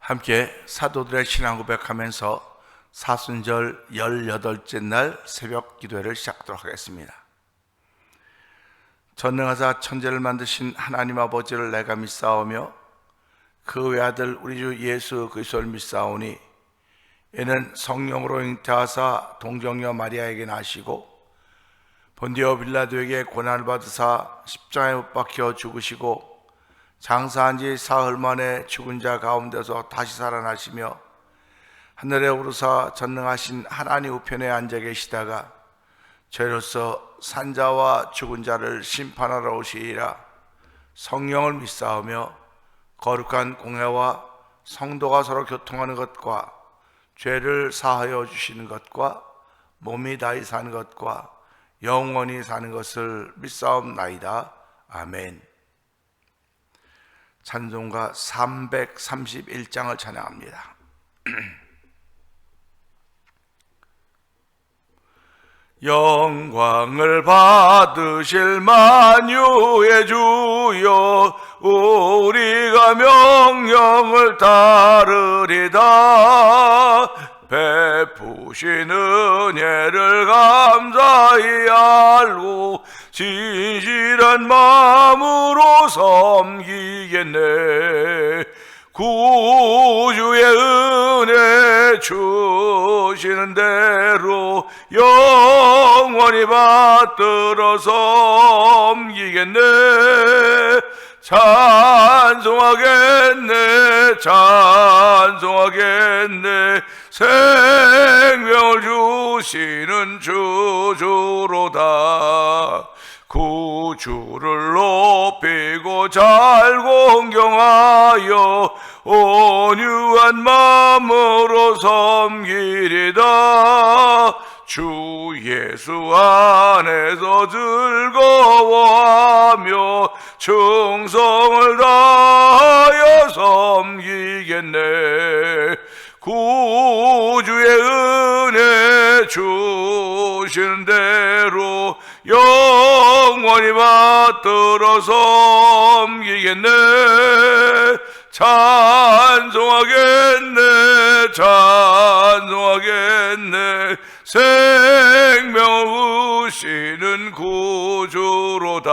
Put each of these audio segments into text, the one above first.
함께 사도들의 신앙 고백하면서 사순절 18째 날 새벽 기도회를 시작하도록 하겠습니다. 전능하사 천지를 만드신 하나님 아버지를 내가 믿사오며 그 외아들 우리 주 예수 그리스도를 믿사오니 이는 성령으로 잉태하사 동정녀 마리아에게 나시고 본디오 빌라도에게 고난을 받으사 십자가에 못 박혀 죽으시고 장사한 지 사흘 만에 죽은 자 가운데서 다시 살아나시며 하늘에 오르사 전능하신 하나님 우편에 앉아 계시다가 죄로서 산자와 죽은 자를 심판하러 오시리라. 성령을 믿사오며 거룩한 공회와 성도가 서로 교통하는 것과 죄를 사하여 주시는 것과 몸이 다히 사는 것과 영원히 사는 것을 믿사옵나이다. 아멘. 찬송가 331장을 찬양합니다. 영광을 받으실 만유의 주여 우리가 명령을 따르리다. 베푸신 은혜를 감사히 알고 진실한 마음으로 섬기겠네. 구주의 은혜 주시는 대로 영원히 받들어 섬기겠네. 찬송하겠네 찬송하겠네. 생명을 주시는 주주로다. 구주를 높이고 잘 공경하여 온유한 마음으로 섬기리다. 주 예수 안에서 즐거워하며 충성을 다하여 섬기겠네. 구주의 은혜 주시는 대로 영원히 받들어 섬기겠네. 찬송하겠네 찬송하겠네. 생명을 주시는 구주로다.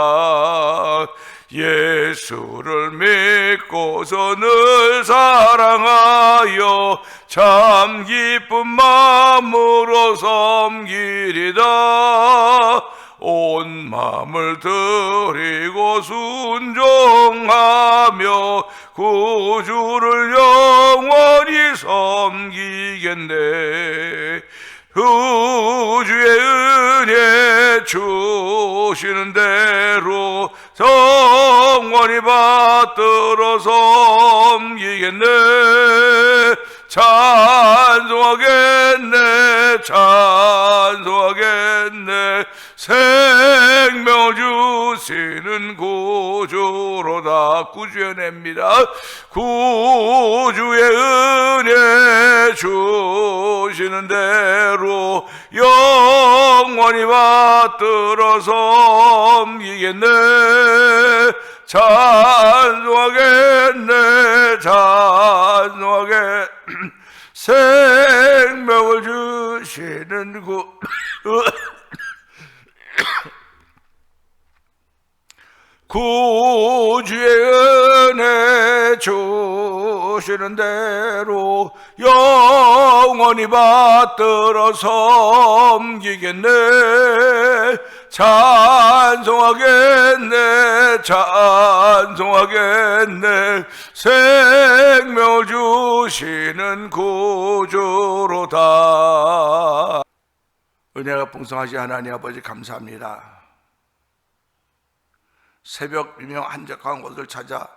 예수를 믿고서 늘 사랑하여 참 기쁜 마음으로 섬기리다. 온 마음을 드리고 순종하며 구주를 영원히 섬기겠네. 구주의 은혜 주시는 대로 영원히 받들어 섬기겠네. 찬송하겠네 찬송하겠네. 생명을 주시는 구주로다. 구주의 은혜입니다. 구주의 은혜 주시는 대로 영원히 받들어 섬기겠네. 찬송하겠네 찬송하겠네. 생명을 주시는 구주의 은혜 주시는 대로 영원히 받들어 섬기겠네. 찬송하겠네 찬송하겠네. 생명을 주시는 구주로다. 은혜가 풍성하신 하나님 아버지 감사합니다. 새벽 미명 한적한 곳을 찾아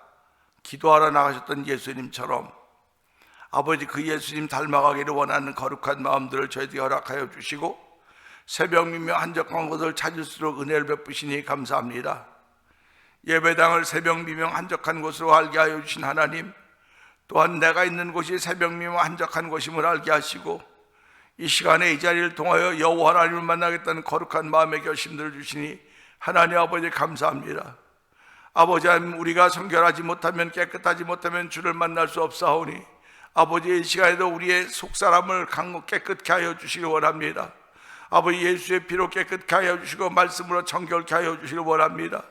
기도하러 나가셨던 예수님처럼 아버지 그 예수님 닮아가기를 원하는 거룩한 마음들을 저희들에게 허락하여 주시고 새벽 미명 한적한 곳을 찾을수록 은혜를 베푸시니 감사합니다. 예배당을 새벽 미명 한적한 곳으로 알게 하여 주신 하나님, 또한 내가 있는 곳이 새벽 미명 한적한 곳임을 알게 하시고 이 시간에 이 자리를 통하여 여호와 하나님을 만나겠다는 거룩한 마음의 결심들을 주시니 하나님 아버지 감사합니다. 아버지 하나님, 우리가 성결하지 못하면 깨끗하지 못하면 주를 만날 수 없사오니 아버지 이 시간에도 우리의 속사람을 깨끗게 하여 주시기 원합니다. 아버지 예수의 피로 깨끗게 하여 주시고 말씀으로 정결케 하여 주시기 원합니다.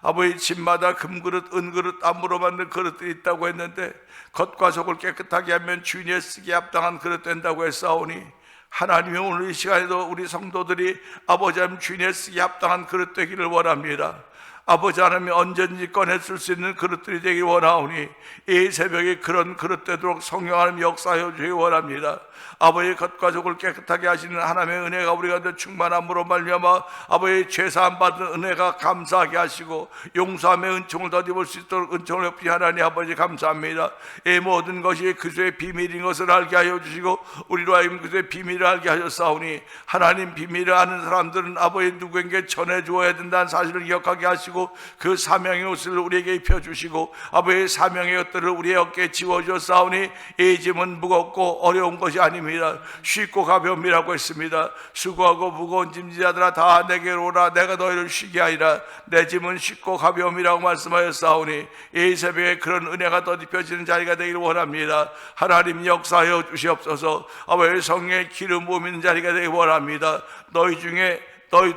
아버지 집마다 금그릇, 은그릇, 나무로 만든 그릇들이 있다고 했는데 겉과 속을 깨끗하게 하면 주인의 쓰기에 합당한 그릇 된다고 했사오니 하나님이 오늘 이 시간에도 우리 성도들이 아버지 하나님 주인의 쓰기에 합당한 그릇 되기를 원합니다. 아버지 하나님이 언제든지 꺼내 쓸 수 있는 그릇들이 되길 원하오니 이 새벽에 그런 그릇 되도록 성령 하나님 역사하여 주시기 원합니다. 아버지의 겉과 속을 깨끗하게 하시는 하나님의 은혜가 우리 가운데 충만함으로 말미암아 아버지의 죄사함 받은 은혜가 감사하게 하시고 용서함의 은총을 더입을 수 있도록 은총을 베푸시 하나님 아버지 감사합니다. 이 모든 것이 그리스도의 비밀인 것을 알게 하여 주시고 우리로 하여금 그리스도의 비밀을 알게 하셨사오니 하나님 비밀을 아는 사람들은 아버지 누구에게 전해 주어야 된다는 사실을 기억하게 하시고 그 사명의 옷을 우리에게 입혀주시고 아버지의 사명의 것들을 우리의 어깨에 지워주셨사오니 이 짐은 무겁고 어려운 것이 아닙니다. 쉽고 가벼움이라고 했습니다. 수고하고 무거운 짐지자들아 다 내게로 오라. 내가 너희를 쉬게 하리라. 내 짐은 쉽고 가벼움이라고 말씀하였사오니 이 새벽에 그런 은혜가 덧입혀지는 자리가 되기를 원합니다. 하나님 역사하여 주시옵소서. 아버지의 성령의 기름 부음 있는 자리가 되기를 원합니다. 너희 중에 너희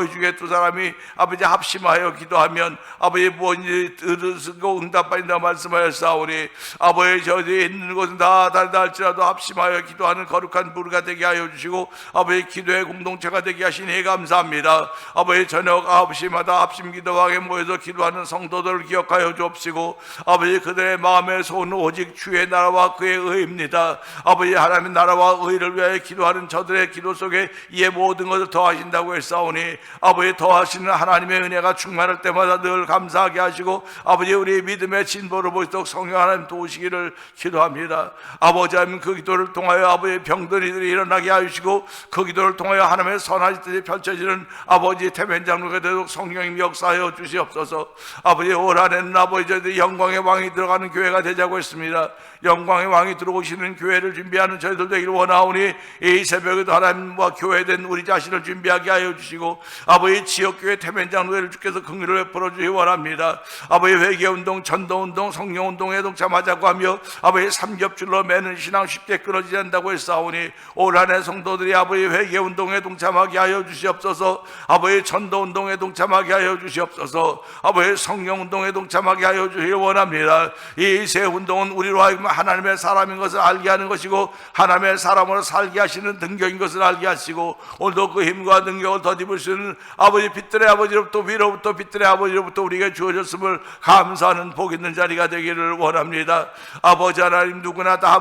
중에 두 사람이 아버지 합심하여 기도하면 아버지 무엇인지 들으시고 응답받는다 말씀하였사오니 아버지 저희들이 있는 곳은 다 다르다 할지라도 합심하여 기도하는 거룩한 부르가 되게 하여 주시고 아버지 기도의 공동체가 되게 하시니 감사합니다. 아버지 저녁 9시마다 합심 기도방에 모여서 기도하는 성도들을 기억하여 주옵시고 아버지 그들의 마음의 소원은 오직 주의 나라와 그의 의입니다. 아버지 하나님의 나라와 의를 위하여 기도하는 저들의 기도 속에 이에 모든 것을 더하신다 했사오니 아버지 더하시는 하나님의 은혜가 충만할 때마다 늘 감사하게 하시고 아버지 우리의 믿음의 진보를 보시도록 성령 하나님 도우시기를 기도합니다. 아버지 하나님 그 기도를 통하여 아버지의 병들이들이 일어나게 하시고 그 기도를 통하여 하나님의 선하신 뜻이 펼쳐지는 아버지 태면 장로가 되도록 성령님 역사하여 주시옵소서. 아버지 올 한해는 아버지 저희들 영광의 왕이 들어가는 교회가 되자고 했습니다. 영광의 왕이 들어오시는 교회를 준비하는 저희들 되기를 원하오니 이 새벽에도 하나님과 교회된 우리 자신을 준비하게 하여 주시고 아버지 지역교회 태면장로회를 주께서 긍휼을 베풀어 주시기 원합니다. 아버지 회개운동, 전도운동, 성령운동에 동참하자고 하며 아버지 삼겹줄로 매는 신앙 쉽게 끊어지지 않는다고 했사오니 올 한해 성도들이 아버지 회개운동에 동참하게 하여 주시옵소서. 아버지 전도운동에 동참하게 하여 주시옵소서. 아버지 성령운동에 동참하게 하여 주시기 원합니다. 이 새 운동은 우리로 하여금 하나님의 사람인 것을 알게 하는 것이고 하나님의 사람으로 살게 하시는 등격인 것을 알게 하시고 오늘도 그 힘과 능력을 덧입을 수 있는 아버지 빛들의 아버지로부터 위로부터 빛들의 아버지로부터 우리에게 주어졌음을 감사하는 복 있는 자리가 되기를 원합니다. 아버지 하나님 누구나 다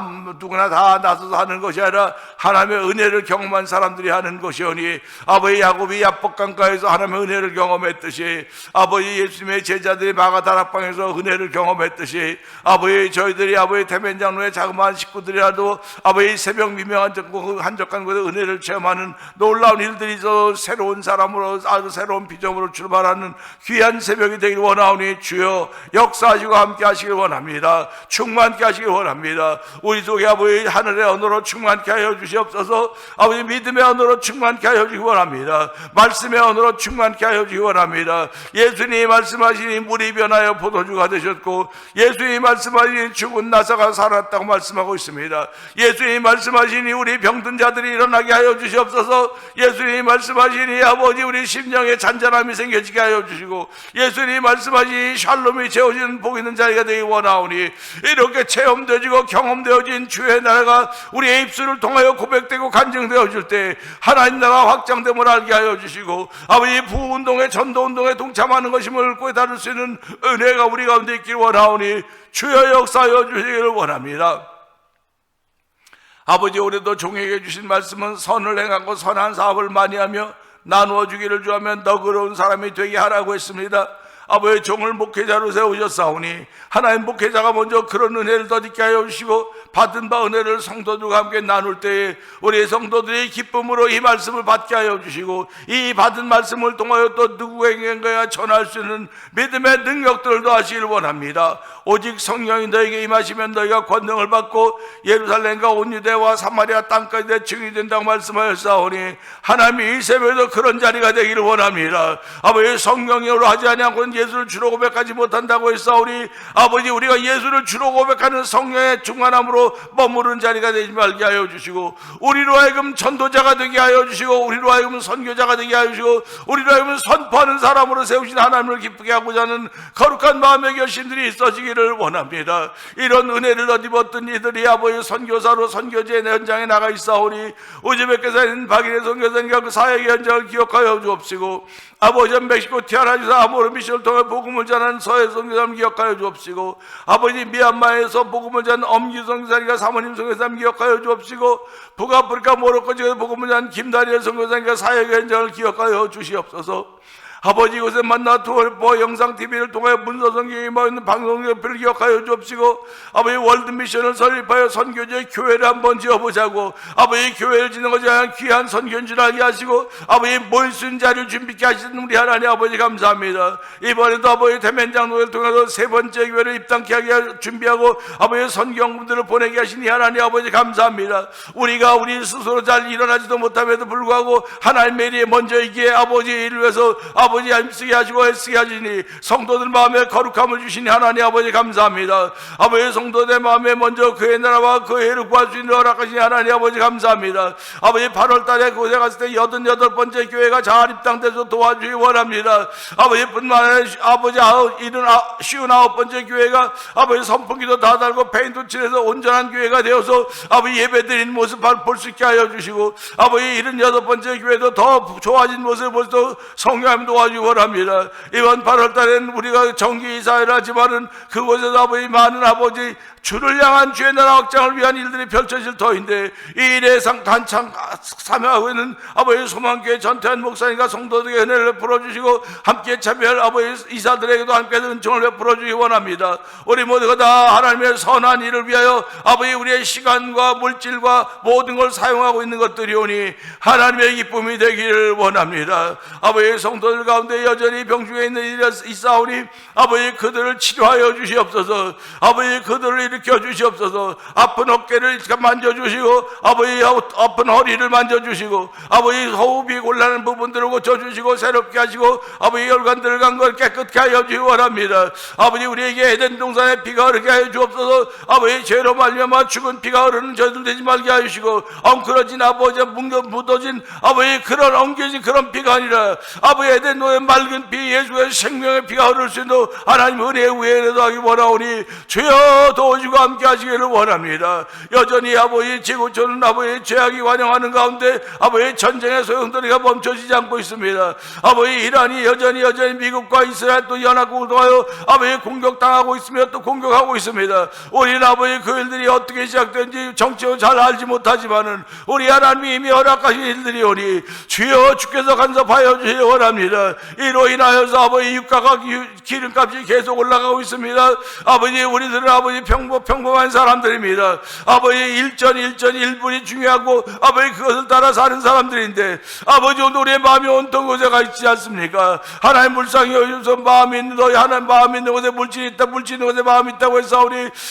나서서 하는 것이 아니라 하나님의 은혜를 경험한 사람들이 하는 것이오니 아버지 야곱이 야복강가에서 하나님의 은혜를 경험했듯이 아버지 예수님의 제자들이 마가다락방에서 은혜를 경험했듯이 아버지 저희들이 아버지 대면장로의 자그마한 식구들이라도 아버지 새벽 미명한 한적한 곳에 은혜를 체험하는 놀라운 일들이 있어 새로운 사람으로 아주 새로운 비전으로 출발하는 귀한 새벽이 되기를 원하오니 주여 역사하시고 함께 하시길 원합니다. 충만케 하시길 원합니다. 우리 속에 아버지 하늘의 언어로 충만케 하여 주시옵소서. 아버지 믿음의 언어로 충만케 하여 주시기 원합니다. 말씀의 언어로 충만케 하여 주시기 원합니다. 예수님이 말씀하시니 물이 변하여 포도주가 되셨고 예수님이 말씀하시니 죽은 나사가 살았다고 말씀하고 있습니다. 예수님이 말씀하시니 우리 병든 자들이 일어나게 하여 주시옵소서. 예수님이 말씀하시니 아버지 우리 심령에 잔잔함이 생겨지게 하여 주시고 예수님이 말씀하시니 샬롬이 채워지는 복 있는 자리가 되기 원하오니 이렇게 체험되어지고 경험되어진 주의 나라가 우리의 입술을 통하여 고백되고 간증되어질 때 하나님 나라가 확장됨을 알게 하여 주시고 아버지 부운동에 전도운동에 동참하는 것임을 깨달을 수 있는 은혜가 우리 가운데 있길 원하오니 주여 역사하여 주시기를 원합니다. 아버지 올해도 종에게 주신 말씀은 선을 행하고 선한 사업을 많이 하며 나누어 주기를 좋아하면 너그러운 사람이 되게 하라고 했습니다. 아버지의 종을 목회자로 세우셨사오니 하나님 목회자가 먼저 그런 은혜를 더디게 하여 주시고 받은 바 은혜를 성도들과 함께 나눌 때에 우리 성도들이 기쁨으로 이 말씀을 받게 하여 주시고 이 받은 말씀을 통하여 또 누구에게나 전할 수 있는 믿음의 능력들을 더하시길 원합니다. 오직 성령이 너에게 임하시면 너희가 권능을 받고 예루살렘과 온 유대와 사마리아 땅까지 내 증인이 된다고 말씀하였사오니 하나님이 이 새벽에도 그런 자리가 되기를 원합니다. 아버지 성령으로 하지 아니하고는 예수를 주로 고백하지 못한다고 했사오니 아버지 우리가 예수를 주로 고백하는 성령의 충만함으로 머무르는 자리가 되지 말게 하여 주시고 우리로 하여금 전도자가 되게 하여 주시고 우리로 하여금 선교자가 되게 하여 주시고 우리로 하여금 선포하는 사람으로 세우신 하나님을 기쁘게 하고자 하는 거룩한 마음의 결심들이 있어지기를 원합니다. 이런 은혜를 얻은 이들이 아버지 선교사로 선교제 현장에 나가 있사오니 우즈베키스탄에 있는 박인혜 선교사님과 그 사역의 현장을 기억하여 주옵시고 아버지 멕시코 티아라에서 아모르 미션을 통해 복음을 전하는 서해 선교사님 기억하여 주옵시고 아버지 미얀마에서 복음을 전하는 엄기 선교사님과 사모님 선교사님 기억하여 주옵시고 북아프리카 모로코 지역에서 복음을 전하는 김다리엘 선교사님과 사역의 현장을 기억하여 주시옵소서. 아버지 이곳에 만나 투어리포 영상TV를 통해 문서 성경이 모여있는 방송협회를 기억하여 주옵시고 아버지 월드미션을 설립하여 선교제 교회를 한번 지어보자고 아버지 교회를 짓는 것이 아니라 귀한 선교인 줄 알게 하시고 아버지 모일 수 있는 자리를 준비케 하시는 우리 하나님 아버지 감사합니다. 이번에도 아버지 대면장로회를 통해서 세 번째 교회를 입당케 하게 준비하고 아버지 선교분들을 보내게 하시니 하나님 아버지 감사합니다. 우리가 우리 스스로 잘 일어나지도 못함에도 불구하고 하나님의 일이 먼저이기에 아버지의 일을 위해서 아버지 힘쓰게 하시고 애쓰게 하시니 성도들 마음에 거룩함을 주시니 하나님 아버지 감사합니다. 아버지 성도들 마음에 먼저 그의 나라와 그의 해를 구할 수 있는 허락하시니 하나님 아버지 감사합니다. 아버지 8월 달에 그곳에 갔을 때 88번째 교회가 잘 입당돼서 도와주기 원합니다. 아버지 뿐만 아니라 아버지 59번째 교회가 아버지 선풍기도 다 달고 페인트 칠해서 온전한 교회가 되어서 아버지 예배 드리는 모습 볼 수 있게 하여 주시고 아버지 76번째 교회도 더 좋아진 모습을 볼 수 성령님 도와주기 원합니다. 이번 8월 달에는 우리가 정기 이사회를 하지만은 그곳에서 아버지 많은 아버지 주를 향한 주의 나라 확장을 위한 일들이 펼쳐질 터인데 이 일에 한창 참여하고 있는 아버지 소망교회 전태한 목사님과 성도들에게 은혜를 베풀어주시고 함께 참여할 아버지 이사들에게도 함께 은총을 베풀어주기 원합니다. 우리 모두가 다 하나님의 선한 일을 위하여 아버지 우리의 시간과 물질과 모든 걸 사용하고 있는 것들이오니 하나님의 기쁨이 되기를 원합니다. 아버지 성도들 가운데 여전히 병중에 있는 일이 있사오니 아버지 그들을 치료하여 주시옵소서. 아버지 그들을 일으켜 주시옵소서. 아픈 어깨를 만져주시고 아버지 아픈 허리를 만져주시고 아버지 호흡이 곤란한 부분들을 고쳐주시고 새롭게 하시고 아버지 혈관들을 간 걸 깨끗게 하여 주시기 원합니다. 아버지 우리에게 에덴 동산에 피가 흐르게 하여 주옵소서. 아버지 죄로 말미암아 죽은 피가 흐르는 저들 되지 말게 하시고 엉클어진 아버지 묻어진 아버지 그런 엉겨진 그런 피가 아니라 아버지 에덴 동의 맑은 피 예수의 생명의 피가 흐를 수 있는 하나님 은혜의 우애를 하기 원하오니 주여 도와주고 함께 하시기를 원합니다. 여전히 아버지 지구촌은 아버지 죄악이 환영하는 가운데 아버지 전쟁의 소용돌이가 멈춰지지 않고 있습니다. 아버지 이란이 여전히 미국과 이스라엘 또 연합국을 통하여 아버지 공격당하고 있으며 또 공격하고 있습니다. 우리는 아버지 그 일들이 어떻게 시작된지 정치로 잘 알지 못하지만은 우리 하나님이 이미 허락하신 일들이오니 주여 주께서 간섭하여 주시기 원합니다. 이로 인하여서 아버지 유가가 기름값이 계속 올라가고 있습니다. 아버지 우리들은 아버지 평범한 사람들입니다. 아버지 일전 1분이 중요하고 아버지 그것을 따라 사는 사람들인데 아버지 오늘 우리의 마음이 온통 곳에 가 있지 않습니까? 하나님 물상이 어디서 마음이 있는 너희 하나님 마음이 있는 곳에 물질이 있다 물질이 있는 곳에 마음이 있다고 해서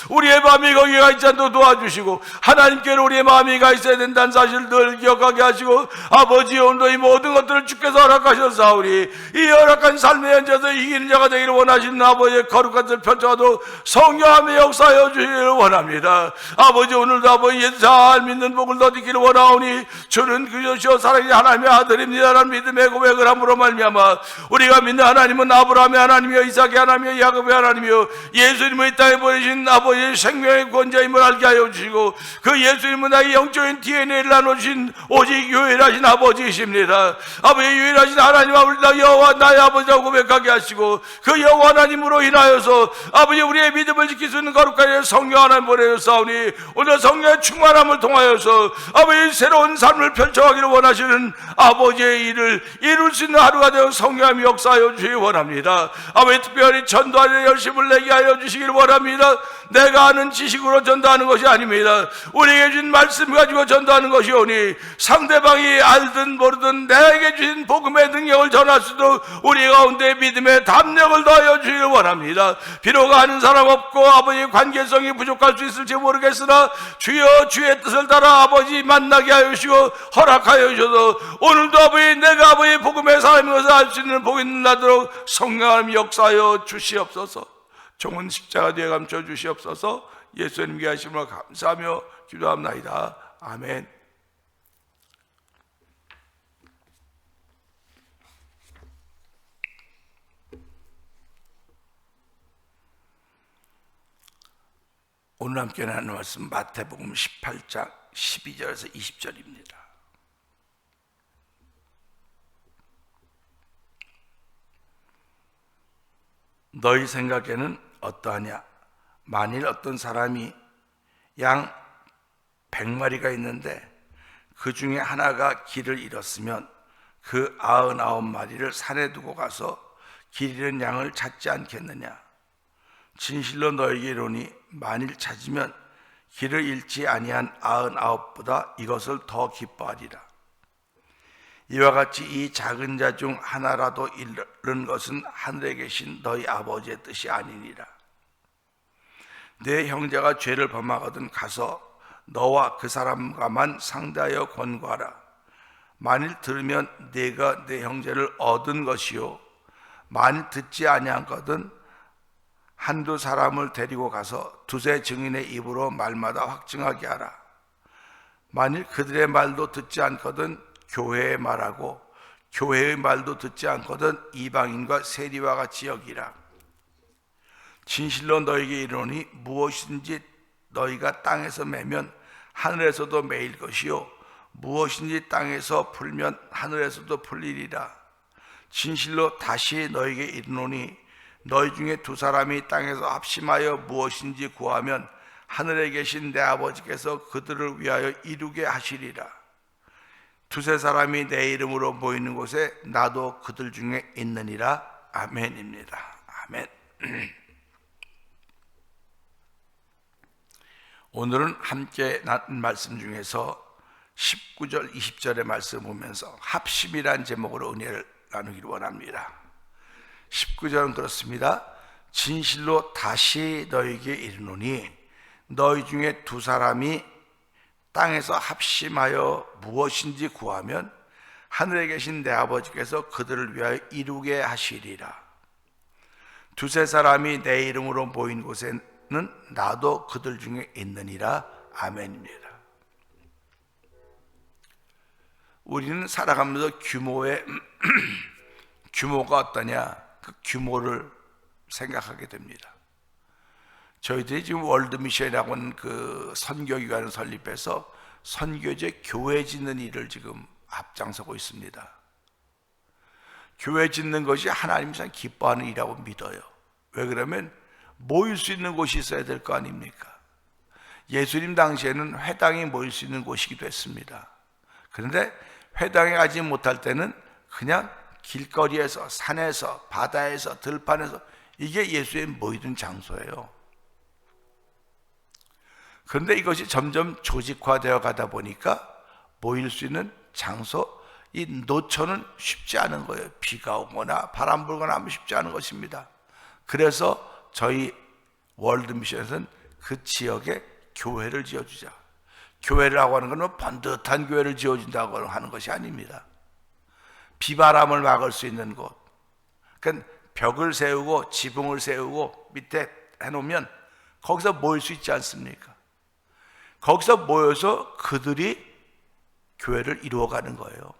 우리의 마음이 거기에 가 있지 않도록 도와주시고 하나님께로 우리의 마음이 가 있어야 된다는 사실을 늘 기억하게 하시고 아버지 오늘 이 모든 것들을 주께서 허락하셨사오니 이 허락한 삶의 현장에서 이기는 자가 되기를 원하시는 아버지의 거룩한 뜻을 펼쳐도 성령함의 역사하여 주시기를 원합니다. 아버지 오늘도 아버지 예수 잘 믿는 복을 더 얻기를 원하오니 주는 그리스도 사랑의 하나님의 아들입니다라는 믿음의 고백을 함으로 말미암아 우리가 믿는 하나님은 아브라함의 하나님이요 이삭의 하나님이요 야곱의 하나님이요 예수님을 이 땅에 보내신 아버지의 생명의 권자임을 알게 하여 주시고 그 예수님은 나의 영적인 DNA를 나눠주신 오직 유일하신 아버지이십니다. 아버지 유일하신 하나님 아버지 여호와 나의 아버지라고 고백하게 하시고 그 여호와 하나님으로 인하여서 아버지 우리의 믿음을 지킬 수 있는 거룩한 성령 하나님 보내셨사오니 오늘 성령의 충만함을 통하여서 아버지 새로운 삶을 펼쳐가기를 원하시는 아버지의 일을 이룰 수 있는 하루가 되어 성령함이 역사하여 주시기 원합니다. 아버지 특별히 전도하는 열심을 내게 하여 주시기를 원합니다. 내가 아는 지식으로 전도하는 것이 아닙니다. 우리에게 주신 말씀 가지고 전도하는 것이오니 상대방이 알든 모르든 내게 주신 복음의 능력을 전할 나갈 수 있도록 우리 가운데 믿음의 담력을 더하여 주기를 원합니다. 비록 아는 사람 없고 아버지의 관계성이 부족할 수 있을지 모르겠으나 주여 주의 뜻을 따라 아버지 만나게 하여 주시고 허락하여 주셔서 오늘도 아버지 내가 아버지 복음의 사람인 것을 알 수 있는 복이 나도록 성령님 역사하여 주시옵소서. 종은 십자가 뒤에 감춰 주시옵소서. 예수님께 하심을 감사하며 기도합나이다. 아멘. 오늘 함께 나누는 말씀 마태복음 18장 12절에서 20절입니다. 너희 생각에는 어떠하냐? 만일 어떤 사람이 양 100마리가 있는데 그 중에 하나가 길을 잃었으면 그 99마리를 산에 두고 가서 길 잃은 양을 찾지 않겠느냐? 진실로 너희에게 이르노니 만일 찾으면 길을 잃지 아니한 99보다 이것을 더 기뻐하리라. 이와 같이 이 작은 자 중 하나라도 잃은 것은 하늘에 계신 너희 아버지의 뜻이 아니니라. 내 형제가 죄를 범하거든 가서 너와 그 사람과만 상대하여 권고하라. 만일 들으면 네가 내 형제를 얻은 것이요 만일 듣지 아니하거든 한두 사람을 데리고 가서 두세 증인의 입으로 말마다 확증하게 하라. 만일 그들의 말도 듣지 않거든 교회의 말하고 교회의 말도 듣지 않거든 이방인과 세리와 같이 여기라. 진실로 너에게 이르노니 무엇인지 너희가 땅에서 매면 하늘에서도 매일 것이요 무엇인지 땅에서 풀면 하늘에서도 풀리리라. 진실로 다시 너에게 이르노니 너희 중에 두 사람이 땅에서 합심하여 무엇인지 구하면 하늘에 계신 내 아버지께서 그들을 위하여 이루게 하시리라. 두세 사람이 내 이름으로 모이는 곳에 나도 그들 중에 있느니라. 아멘입니다. 아멘. 오늘은 함께 나눈 말씀 중에서 19절 20절의 말씀 보면서 합심이란 제목으로 은혜를 나누기를 원합니다. 19절은 그렇습니다. 진실로 다시 너에게 이르노니 너희 중에 두 사람이 땅에서 합심하여 무엇인지 구하면 하늘에 계신 내 아버지께서 그들을 위하여 이루게 하시리라. 두세 사람이 내 이름으로 모인 곳에는 나도 그들 중에 있느니라. 아멘입니다. 우리는 살아가면서 규모가 어떠냐, 그 규모를 생각하게 됩니다. 저희들이 지금 월드미션이라고 하는 그 선교기관을 설립해서 선교제 교회 짓는 일을 지금 앞장서고 있습니다. 교회 짓는 것이 하나님이 참 기뻐하는 일이라고 믿어요. 왜 그러면 모일 수 있는 곳이 있어야 될 거 아닙니까? 예수님 당시에는 회당이 모일 수 있는 곳이기도 했습니다. 그런데 회당에 가지 못할 때는 그냥 길거리에서, 산에서, 바다에서, 들판에서 이게 예수의 모이던 장소예요. 그런데 이것이 점점 조직화되어 가다 보니까 모일 수 있는 장소, 이 노천은 쉽지 않은 거예요. 비가 오거나 바람 불거나 하면 쉽지 않은 것입니다. 그래서 저희 월드미션에서는 그 지역에 교회를 지어주자. 교회라고 하는 것은 번듯한 교회를 지어준다고 하는 것이 아닙니다. 비바람을 막을 수 있는 곳, 그러니까 벽을 세우고 지붕을 세우고 밑에 해놓으면 거기서 모일 수 있지 않습니까? 거기서 모여서 그들이 교회를 이루어가는 거예요.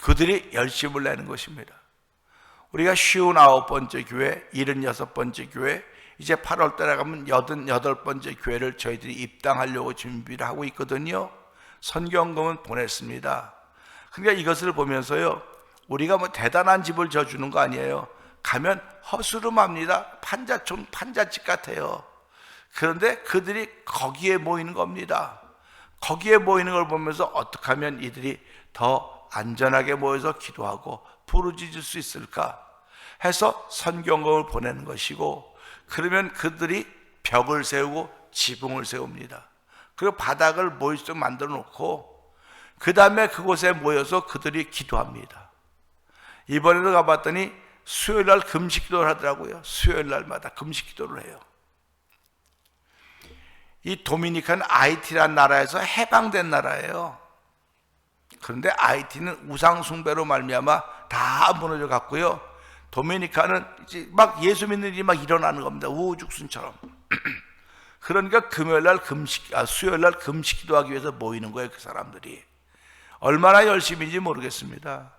그들이 열심을 내는 것입니다. 우리가 59번째 교회, 76번째 교회, 이제 8월 달에 가면 88번째 교회를 저희들이 입당하려고 준비를 하고 있거든요. 선교헌금은 보냈습니다. 그러니까 이것을 보면서요, 우리가 뭐 대단한 집을 져주는 거 아니에요. 가면 허스름합니다. 판자촌, 판자집 같아요. 그런데 그들이 거기에 모이는 겁니다. 거기에 모이는 걸 보면서 어떻게 하면 이들이 더 안전하게 모여서 기도하고 부르짖을 수 있을까 해서 선교헌금을 보내는 것이고, 그러면 그들이 벽을 세우고 지붕을 세웁니다. 그리고 바닥을 모일 수 있도록 만들어 놓고 그 다음에 그곳에 모여서 그들이 기도합니다. 이번에도 가봤더니 수요일 날 금식 기도를 하더라고요. 수요일 날마다 금식 기도를 해요. 이 도미니카는 아이티라는 나라에서 해방된 나라예요. 그런데 아이티는 우상 숭배로 말미암아 다 무너져 갔고요. 도미니카는 이제 막 예수 믿는 일이 막 일어나는 겁니다. 우후죽순처럼. 그러니까 수요일 날 금식 기도하기 위해서 모이는 거예요. 그 사람들이 얼마나 열심인지 모르겠습니다.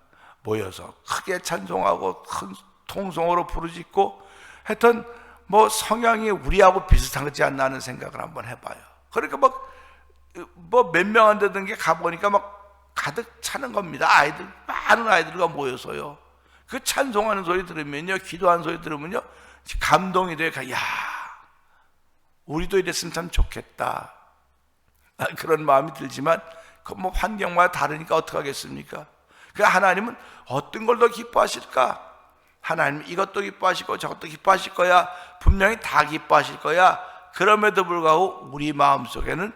모여서 크게 찬송하고 큰 통성으로 부르짖고 하여튼 뭐 성향이 우리하고 비슷하지 않나 하는 생각을 한번 해봐요. 그러니까 뭐 몇 명 안 되던 게 가보니까 막 가득 차는 겁니다. 많은 아이들과 모여서요. 그 찬송하는 소리 들으면요, 기도하는 소리 들으면요, 감동이 돼요. 야, 우리도 이랬으면 참 좋겠다. 그런 마음이 들지만, 그 뭐 환경마다 다르니까 어떡하겠습니까? 그 하나님은 어떤 걸 더 기뻐하실까? 하나님은 이것도 기뻐하시고 저것도 기뻐하실 거야. 분명히 다 기뻐하실 거야. 그럼에도 불구하고 우리 마음속에는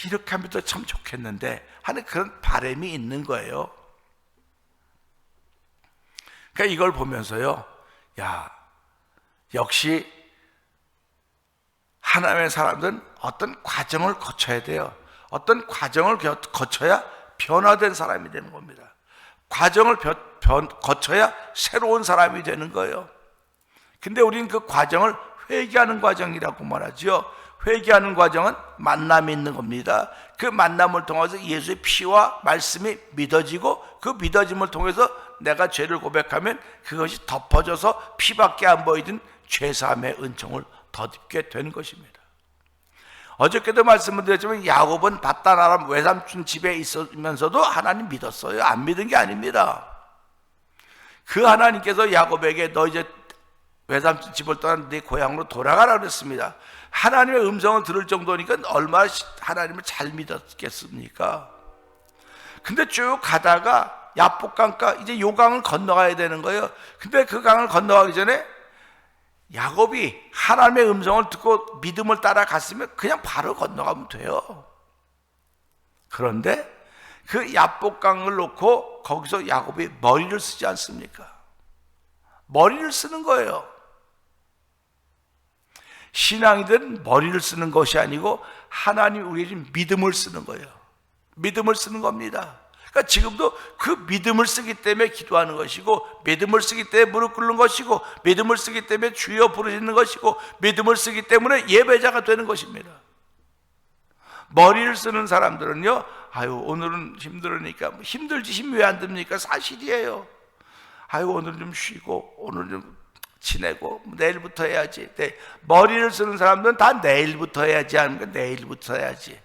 이렇게 하면 더 참 좋겠는데 하는 그런 바람이 있는 거예요. 그러니까 이걸 보면서요, 야, 역시 하나님의 사람들은 어떤 과정을 거쳐야 돼요. 어떤 과정을 거쳐야 변화된 사람이 되는 겁니다. 과정을 거쳐야 새로운 사람이 되는 거예요. 근데 우리는 그 과정을 회개하는 과정이라고 말하죠. 회개하는 과정은 만남이 있는 겁니다. 그 만남을 통해서 예수의 피와 말씀이 믿어지고 그 믿어짐을 통해서 내가 죄를 고백하면 그것이 덮어져서 피밖에 안 보이던 죄사함의 은총을 덧입게 되는 것입니다. 어저께도 말씀을 드렸지만 야곱은 밧단 아람 외삼촌 집에 있으면서도 하나님 믿었어요. 안 믿은 게 아닙니다. 그 하나님께서 야곱에게 너 이제 외삼촌 집을 떠나 네 고향으로 돌아가라 그랬습니다. 하나님의 음성을 들을 정도니까 얼마나 하나님을 잘 믿었겠습니까? 근데 쭉 가다가 야복강가 이제 요강을 건너가야 되는 거예요. 근데 그 강을 건너가기 전에 야곱이 하나님의 음성을 듣고 믿음을 따라갔으면 그냥 바로 건너가면 돼요. 그런데 그 야복강을 놓고 거기서 야곱이 머리를 쓰지 않습니까? 머리를 쓰는 거예요. 신앙이든 머리를 쓰는 것이 아니고 하나님 우리에게 믿음을 쓰는 거예요. 믿음을 쓰는 겁니다. 그러니까 지금도 그 믿음을 쓰기 때문에 기도하는 것이고, 믿음을 쓰기 때문에 무릎 꿇는 것이고, 믿음을 쓰기 때문에 주여 부르짖는 것이고, 믿음을 쓰기 때문에 예배자가 되는 것입니다. 머리를 쓰는 사람들은요, 아유 오늘은 힘들으니까, 힘들지 힘이 왜 안 듭니까? 사실이에요. 아유 오늘 좀 쉬고 오늘 좀 지내고 내일부터 해야지. 머리를 쓰는 사람들은 다 내일부터 해야지 하는 거, 내일부터 해야지.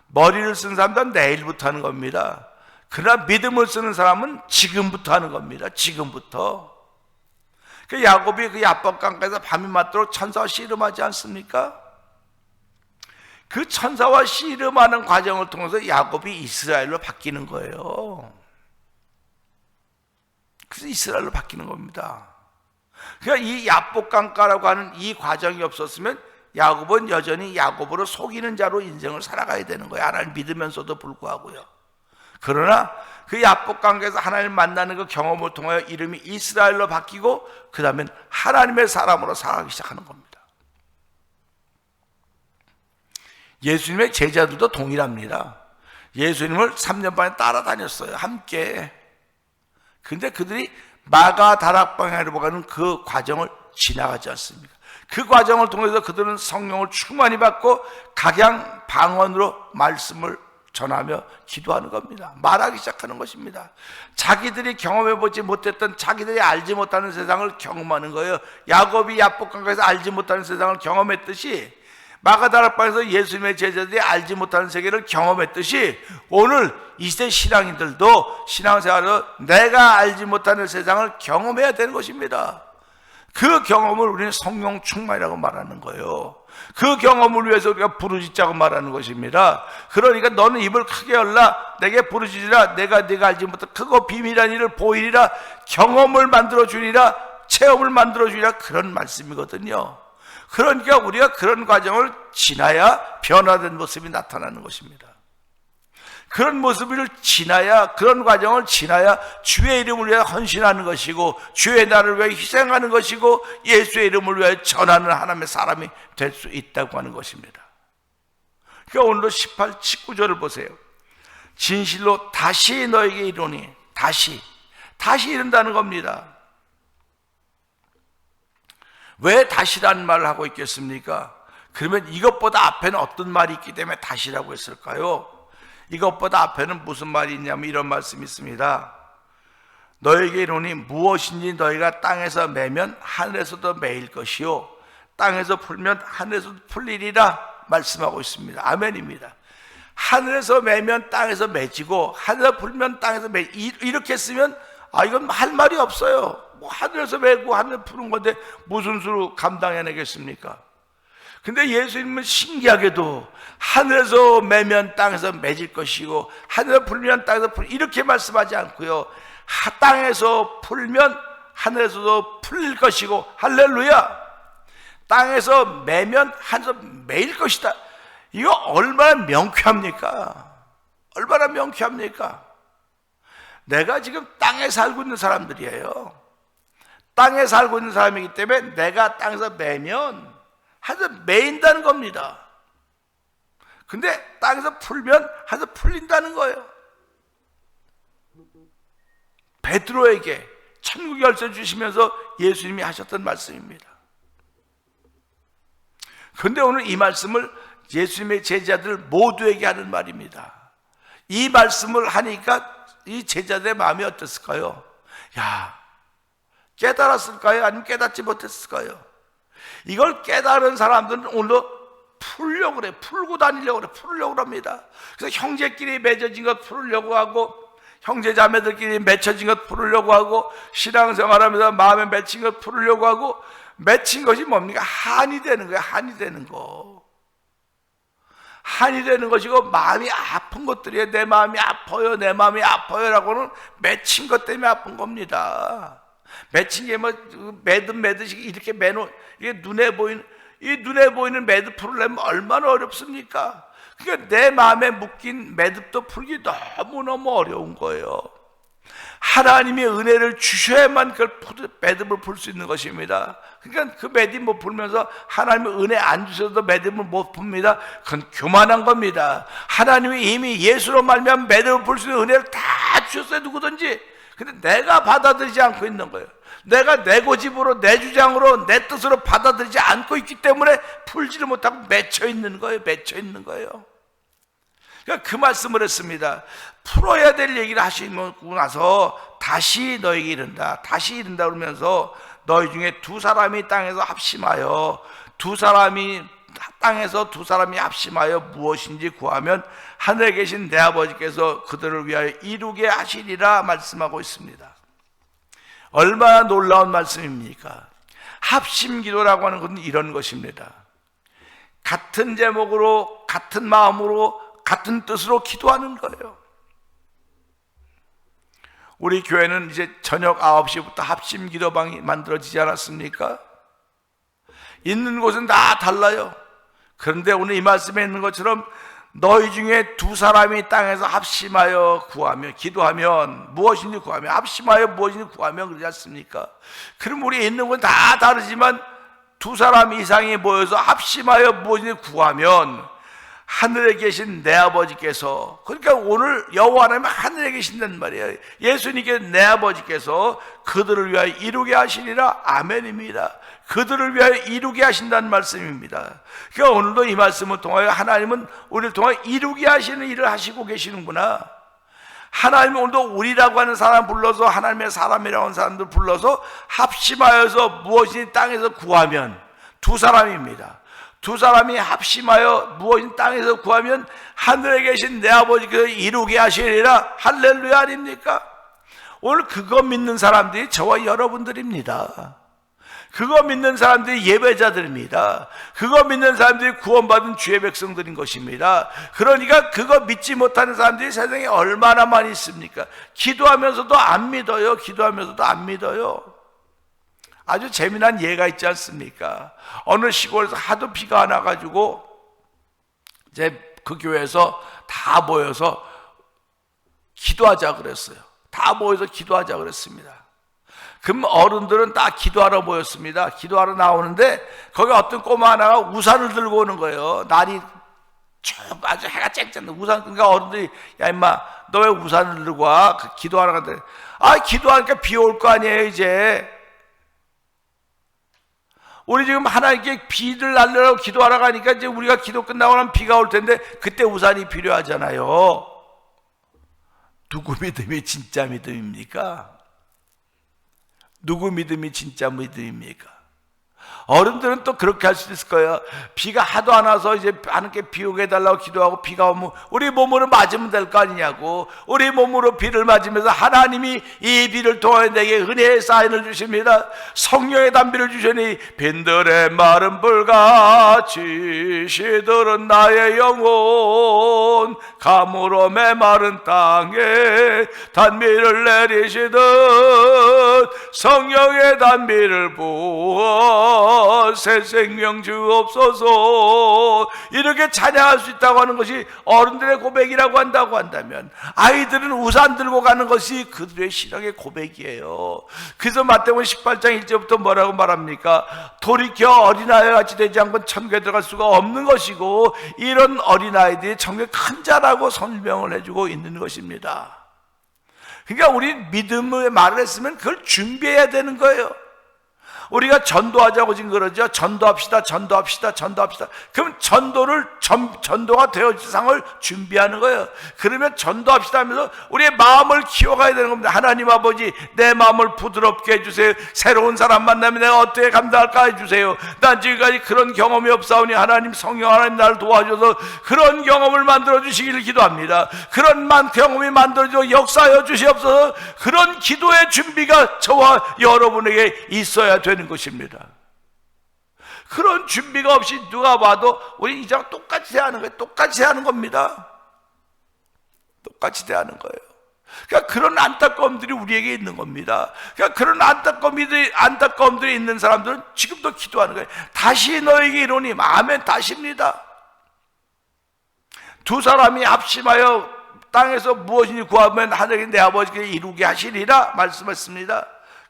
머리를 쓰는 사람들은 내일부터 하는 겁니다. 그러나 믿음을 쓰는 사람은 지금부터 하는 겁니다. 지금부터. 그 야곱이 그 야복강가에서 밤이 맞도록 천사와 씨름하지 않습니까? 그 천사와 씨름하는 과정을 통해서 야곱이 이스라엘로 바뀌는 거예요. 그래서 이스라엘로 바뀌는 겁니다. 그러니까 이 야복강가라고 하는 이 과정이 없었으면 야곱은 여전히 야곱으로 속이는 자로 인생을 살아가야 되는 거예요. 하나님 믿으면서도 불구하고요. 그러나 그 야복강가에서 하나님을 만나는 그 경험을 통하여 이름이 이스라엘로 바뀌고 그 다음엔 하나님의 사람으로 살아가기 시작하는 겁니다. 예수님의 제자들도 동일합니다. 예수님을 3년 반에 따라다녔어요. 함께. 근데 그들이 마가 다락방향으로 가는 그 과정을 지나가지 않습니까? 그 과정을 통해서 그들은 성령을 충만히 받고 각양 방언으로 말씀을 전하며 기도하는 겁니다. 말하기 시작하는 것입니다. 자기들이 경험해보지 못했던, 자기들이 알지 못하는 세상을 경험하는 거예요. 야곱이 야복강가에서 알지 못하는 세상을 경험했듯이, 마가다락방에서 예수님의 제자들이 알지 못하는 세계를 경험했듯이, 오늘 이 시대 신앙인들도 신앙생활로 내가 알지 못하는 세상을 경험해야 되는 것입니다. 그 경험을 우리는 성령 충만이라고 말하는 거예요. 그 경험을 위해서 우리가 부르짖자고 말하는 것입니다. 그러니까 너는 입을 크게 열라, 내게 부르짖으라, 내가 알지 못한 크고 비밀한 일을 보이리라, 경험을 만들어 주리라, 체험을 만들어 주리라, 그런 말씀이거든요. 그러니까 우리가 그런 과정을 지나야 변화된 모습이 나타나는 것입니다. 그런 모습을 지나야, 그런 과정을 지나야 주의 이름을 위해 헌신하는 것이고 주의 나라를 위해 희생하는 것이고 예수의 이름을 위해 전하는 하나님의 사람이 될 수 있다고 하는 것입니다. 그러니까 오늘도 18, 19절을 보세요. 진실로 다시 너에게 이르노니, 다시 이른다는 겁니다. 왜 다시라는 말을 하고 있겠습니까? 그러면 이것보다 앞에는 어떤 말이 있기 때문에 다시라고 했을까요? 이것보다 앞에는 무슨 말이 있냐면 이런 말씀이 있습니다. 너에게 이르노니 무엇인지 너희가 땅에서 매면 하늘에서도 매일 것이요 땅에서 풀면 하늘에서도 풀리리라 말씀하고 있습니다. 아멘입니다. 하늘에서 매면 땅에서 매지고 하늘에서 풀면 땅에서 이렇게 쓰면 이건 할 말이 없어요. 뭐 하늘에서 매고 하늘에서 푸는 건데 무슨 수로 감당해내겠습니까? 근데 예수님은 신기하게도 하늘에서 매면 땅에서 맺을 것이고 하늘에서 풀면 땅에서 이렇게 말씀하지 않고요, 땅에서 풀면 하늘에서도 풀릴 것이고 할렐루야, 땅에서 매면 하늘에서 매일 것이다. 이거 얼마나 명쾌합니까? 얼마나 명쾌합니까? 내가 지금 땅에 살고 있는 사람들이에요. 땅에 살고 있는 사람이기 때문에 내가 땅에서 매면 하늘에서 매인다는 겁니다. 근데 땅에서 풀면 하늘에서 풀린다는 거예요. 베드로에게 천국 열쇠 주시면서 예수님이 하셨던 말씀입니다. 그런데 오늘 이 말씀을 예수님의 제자들 모두에게 하는 말입니다. 이 말씀을 하니까 이 제자들의 마음이 어땠을까요? 깨달았을까요? 아니면 깨닫지 못했을까요? 이걸 깨달은 사람들은 오늘도 풀려고 그래. 풀고 다니려고 그래. 풀려고 합니다. 그래서 형제끼리 맺어진 것 풀으려고 하고, 형제 자매들끼리 맺혀진 것 풀으려고 하고, 신앙생활하면서 마음에 맺힌 것 풀으려고 하고, 맺힌 것이 뭡니까? 한이 되는 거예요. 한이 되는 거. 한이 되는 것이고, 마음이 아픈 것들이에요. 내 마음이 아파요. 내 마음이 아파요라고는 맺힌 것 때문에 아픈 겁니다. 맺힌 게 매듯이 이렇게 이게 눈에 보이는 매듭 풀으려면 얼마나 어렵습니까? 그러니까 내 마음에 묶인 매듭도 풀기 너무너무 어려운 거예요. 하나님의 은혜를 주셔야만 그 매듭을 풀 수 있는 것입니다. 그러니까 그 매듭 못 풀면서 하나님의 은혜 안 주셔도 매듭을 못 풉니다. 그건 교만한 겁니다. 하나님이 이미 예수로 말미암아 매듭을 풀 수 있는 은혜를 다 주셨어요, 누구든지. 근데 내가 받아들이지 않고 있는 거예요. 내가 내 고집으로, 내 주장으로, 내 뜻으로 받아들이지 않고 있기 때문에 풀지를 못하고 맺혀 있는 거예요. 맺혀 있는 거예요. 그러니까 그 말씀을 했습니다. 풀어야 될 얘기를 하시고 나서 다시 너에게 이른다. 다시 이른다 그러면서 너희 중에 두 사람이 땅에서 합심하여 땅에서 두 사람이 합심하여 무엇인지 구하면 하늘에 계신 내 아버지께서 그들을 위하여 이루게 하시리라 말씀하고 있습니다. 얼마나 놀라운 말씀입니까? 합심기도라고 하는 것은 이런 것입니다. 같은 제목으로, 같은 마음으로, 같은 뜻으로 기도하는 거예요. 우리 교회는 이제 저녁 9시부터 합심기도방이 만들어지지 않았습니까? 있는 곳은 다 달라요. 그런데 오늘 이 말씀에 있는 것처럼 너희 중에 두 사람이 땅에서 합심하여 구하며 기도하면 무엇인지 구하며 합심하여 무엇인지 구하면 그러지 않습니까? 그럼 우리 있는 건 다 다르지만 두 사람 이상이 모여서 합심하여 무엇인지 구하면 하늘에 계신 내 아버지께서, 그러니까 오늘 여호와 하나님은 하늘에 계신단 말이에요. 예수님께 내 아버지께서 그들을 위하여 이루게 하시리라. 아멘입니다. 그들을 위하여 이루게 하신다는 말씀입니다. 그러니까 오늘도 이 말씀을 통하여 하나님은 우리를 통하여 이루게 하시는 일을 하시고 계시는구나. 하나님은 오늘도 우리라고 하는 사람 불러서, 하나님의 사람이라고 하는 사람들 불러서 합심하여서 무엇인지 땅에서 구하면, 두 사람입니다. 두 사람이 합심하여 무엇인 땅에서 구하면 하늘에 계신 내 아버지께서 이루게 하시리라. 할렐루야 아닙니까? 오늘 그거 믿는 사람들이 저와 여러분들입니다. 그거 믿는 사람들이 예배자들입니다. 그거 믿는 사람들이 구원받은 주의 백성들인 것입니다. 그러니까 그거 믿지 못하는 사람들이 세상에 얼마나 많이 있습니까? 기도하면서도 안 믿어요. 기도하면서도 안 믿어요. 아주 재미난 예가 있지 않습니까? 어느 시골에서 하도 비가 안 와가지고 이제 그 교회에서 다 모여서 기도하자 그랬어요. 다 모여서 기도하자 그랬습니다. 그럼 어른들은 다 기도하러 모였습니다. 기도하러 나오는데 거기 어떤 꼬마 하나가 우산을 들고 오는 거예요. 날이 아주 해가 쨍쨍 우산. 그러니까 어른들이 야 임마 너 왜 우산을 들고 와? 기도하러 가는데 기도하니까 비 올 거 아니에요. 이제 우리 지금 하나님께 비를 날려고 기도하러 가니까 이제 우리가 기도 끝나고 나면 비가 올 텐데 그때 우산이 필요하잖아요. 누구 믿음이 진짜 믿음입니까? 누구 믿음이 진짜 믿음입니까? 어른들은 또 그렇게 할 수 있을 거예요. 비가 하도 안 와서 이제 하나님께 비 오게 해달라고 기도하고 비가 오면 우리 몸으로 맞으면 될 거 아니냐고. 우리 몸으로 비를 맞으면서 하나님이 이 비를 통해 내게 은혜의 사인을 주십니다. 성령의 담비를 주시니 빈들의 마른 불같이 시들은 나의 영혼 가물어 메마른 땅에 단비를 내리시듯 성령의 단비를 부어 새 생명 주옵소서. 이렇게 찬양할 수 있다고 하는 것이 어른들의 고백이라고 한다고 한다면 아이들은 우산 들고 가는 것이 그들의 신앙의 고백이에요. 그래서 마태복음 18장 1절부터 뭐라고 말합니까? 돌이켜 어린아이 같이 되지 않고 천국에 들어갈 수가 없는 것이고 이런 어린아이들이 천국의 큰 자라고 설명을 해주고 있는 것입니다. 그러니까 우리 믿음의 말을 했으면 그걸 준비해야 되는 거예요. 우리가 전도하자고 지금 그러죠. 전도합시다. 그럼 전도가 되어질 상을 준비하는 거예요. 그러면 전도합시다 하면서 우리의 마음을 키워가야 되는 겁니다. 하나님 아버지, 내 마음을 부드럽게 해주세요. 새로운 사람 만나면 내가 어떻게 감당할까 해주세요. 난 지금까지 그런 경험이 없사오니 하나님, 성령 하나님 나를 도와줘서 그런 경험을 만들어 주시기를 기도합니다. 그런 경험이 만들어져 역사하여 주시옵소서. 그런 기도의 준비가 저와 여러분에게 있어야 되는 것입니다. 그런 준비가 없이 누가 봐도 우리 이제랑 똑같이 대하는 거예요. 똑같이 대하는 겁니다. 똑같이 대하는 거예요. 그러니까 그런 안타까움들이 우리에게 있는 겁니다. 그러니까 그런 안타까움들이 있는 사람들은 지금도 기도하는 거예요. 다시 너에게 이르노니 아멘. 다시입니다. 두 사람이 합심하여 땅에서 무엇이니 구하면 하늘에 내 아버지께 이루게 하시리라 말씀했습니다.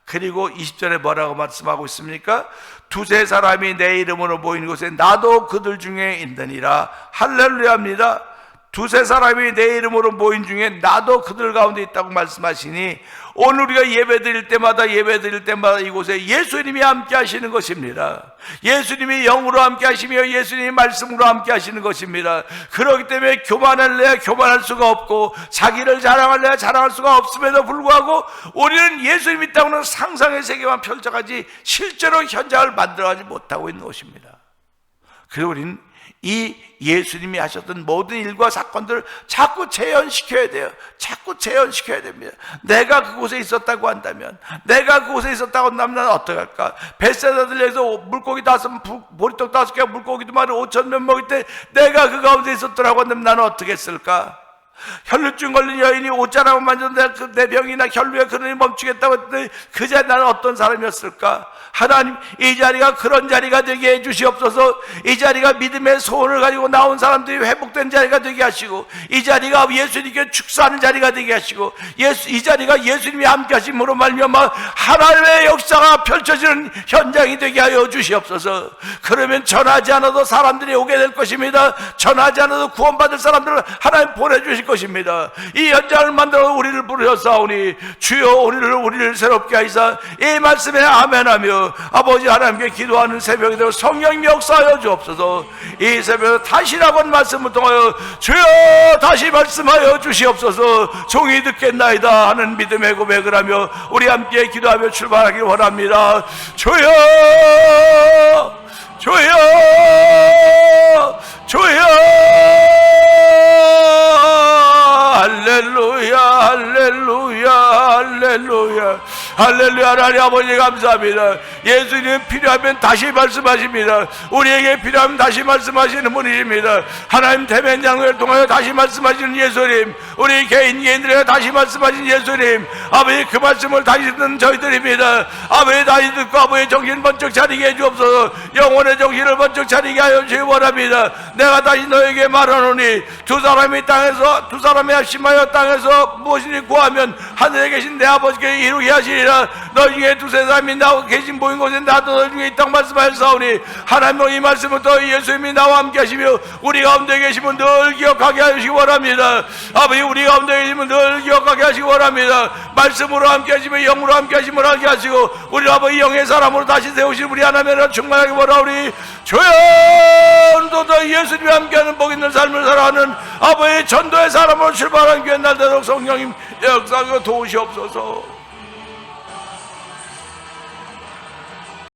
그리고 20절에 뭐라고 말씀하고 있습니까? 두세 사람이 내 이름으로 모이는 곳에 나도 그들 중에 있느니라. 할렐루야입니다. 두세 사람이 내 이름으로 모인 중에 나도 그들 가운데 있다고 말씀하시니 오늘 우리가 예배드릴 때마다 이곳에 예수님이 함께 하시는 것입니다. 예수님이 영으로 함께 하시며 예수님이 말씀으로 함께 하시는 것입니다. 그렇기 때문에 교만할래야 교만할 수가 없고 자기를 자랑할래야 자랑할 수가 없음에도 불구하고 우리는 예수님이 있다고 하는 상상의 세계만 펼쳐가지 실제로 현장을 만들어가지 못하고 있는 것입니다. 그래서 우리는 이 예수님이 하셨던 모든 일과 사건들을 자꾸 재현시켜야 돼요. 자꾸 재현시켜야 됩니다. 내가 그곳에 있었다고 한다면 난 어떡할까? 벳세다 들에서 물고기 보리떡 5개 물고기도 많이 5,000명 먹을 때 내가 그 가운데 있었더라고 한다면 나는 어떻게 했을까? 혈루증 걸린 여인이 옷자락을 만졌는데 내 병이나 혈루에 그러니 멈추겠다고 했더니 그 자리에 나는 어떤 사람이었을까? 하나님, 이 자리가 그런 자리가 되게 해주시옵소서. 이 자리가 믿음의 소원을 가지고 나온 사람들이 회복된 자리가 되게 하시고 이 자리가 예수님께 축사하는 자리가 되게 하시고 이 자리가 예수님이 함께 하심으로 말미암아 하나님의 역사가 펼쳐지는 현장이 되게 하여 주시옵소서. 그러면 전하지 않아도 사람들이 오게 될 것입니다. 전하지 않아도 구원받을 사람들을 하나님 보내주실 것입니다. 이 현장을 만들어 우리를 부르셨사오니 주여 우리를 새롭게 하시사 이 말씀에 아멘하며 아버지 하나님께 기도하는 새벽이 되어 성령 역사하여 주옵소서. 이 새벽에 다시라고 말씀을 통하여 주여 다시 말씀하여 주시옵소서. 종이 듣겠나이다 하는 믿음의 고백을 하며 우리 함께 기도하며 출발하길 원합니다. 주여 할렐루야. 하나님 아버지 감사합니다. 예수님 필요하면 다시 말씀하십니다. 우리에게 필요하면 다시 말씀하시는 분이십니다. 하나님 대변장을 통하여 다시 말씀하시는 예수님, 우리 개인들에게 다시 말씀하신 예수님, 아버지 그 말씀을 다시 듣는 저희들입니다. 아버지 다시 듣고 아버지 정신 번쩍 차리게 해주옵소서. 영혼의 정신을 번쩍 차리게 하여 주시기 원합니다. 내가 다시 너에게 말하노니 두 사람이 합심하여 땅에서 무엇이니 구하면 하늘에 계신 내 아버지께 이루게 하시리라. 너 중에 두세 사람이 나와 계신 모인 곳에 나도 너 중에 있다고 말씀하셨사오니 하나님은 이 말씀은 또 예수님이 나와 함께 하시며 우리 가운데 계시면 늘 기억하게 하시기 원합니다. 아버지 우리 가운데 계시면 늘 기억하게 하시기 원합니다. 말씀으로 함께 하시며 영으로 함께 하시며 하게 하시고 우리 아버지 영의 사람으로 다시 세우신 우리 하나님을 충만하게 원하오니 주여 또 예수님이 함께하는 복 있는 삶을 살아가는 아버지 전도의 사람으로 출발하는 귀한 날 되도록 성령님 역사하고 도우시옵소서.